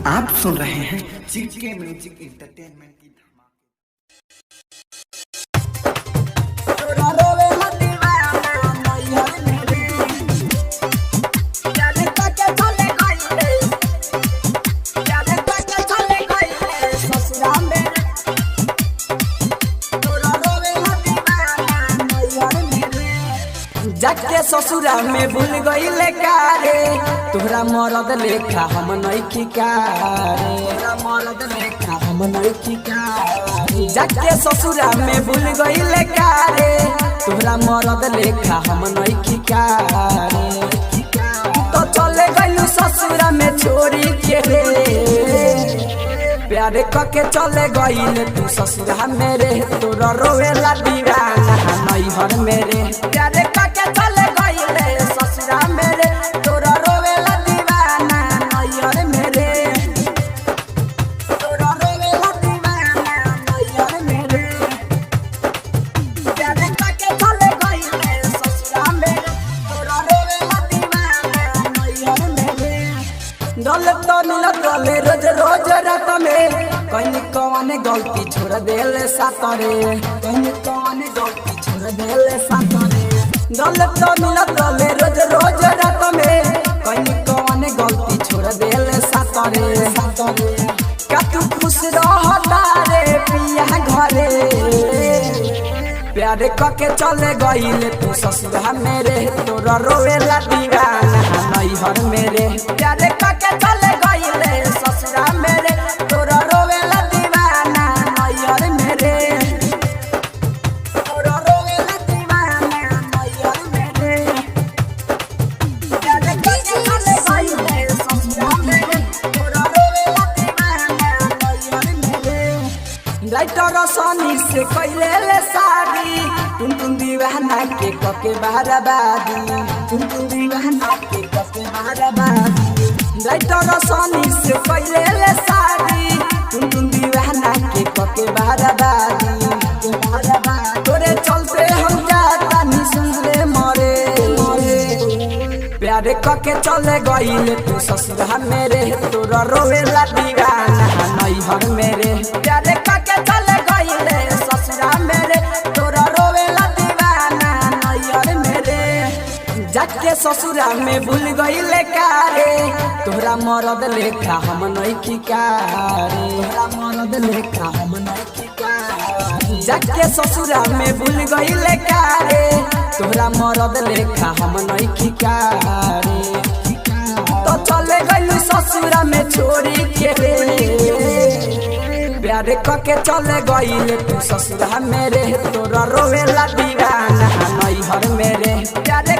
आप सुन रहे हैं जीके म्यूजिक एंटरटेनमेंट की जाके ससुरा में भूल गईले कारे तोहरा मरद लेखा हम नइखी कारे तोहरा मरद लेखा हम नइखी कारे जाके ससुरा में भूल गईले कारे तोहरा मरद लेखा हम नइखी कारे तो चले गइलू ससुरा में छोड़ी के रे प्यारे कके चले गईले तू ससुरा मेरे तोरा रोवेला दीवाना नैहर मेरे प्यारे कके चले गईले ससुरा मेरे तोरा रोवेला दीवाना नैहर मेरे तोरा रोवेला दीवाना नैहर मेरे प्यारे कके चले गईले ससुरा मेरे तोरा रोवेला दीवाना नैहर मेरे दौलत तो मिलत गले रोज रोज रात में कहीं कौन गलती छोड़ देले सातरे कहीं कौन गलती छोड़ देले सातरे दौलत तो मिलत गले रोज रोज रात में कहीं कौन गलती छोड़ देले सातरे सातरे का तू खुश रहता रे पिया घरे प्यारे कके चले गईले तू ससुरा मेरे तोरा रोवेला दीवाना नैहर मेरे प्यारे कके चले गईले ससुरा मेरे तोरा रोवेला दीवाना नैहर मेरे तोरा रोवेला दीवाना नैहर मेरे प्यारे कके चले गईले ससुरा मेरे तोरा रोवेला दीवाना नैहर मेरे लाइटर सनी से कइले ले साड़ी टुन दीवाना के कके बाराबादी टुन दीवाना के कके बाराबादी लाइटर सनी से कइले ले साड़ी टुन दीवाना के कके बाराबादी तोरे चलते हम जाता नि सुनले मरे प्यारे कके चले गईले तू ससुरा मेरे तोरा रोवेला दीवाना नैहर मेरे प्यारे कके चले गईले ससुरा मेरे तोरा रोवेला दीवाना नैहर मेरे जाके ससुरा में भूल गईले कारे तोहरा मरद लेखा हम नइखी कारे तोहरा मरद लेखा हम नइखी कारे जाके ससुरा में भूल गईले कारे तोहरा मरद लेखा हम नइखी कारे तो चले गइलू ससुरा में छोड़ी के रे प्यारे कके चले गईले तू ससुरा मेरे तोरा रोवेला दीवाना नैहर मेरे प्यारे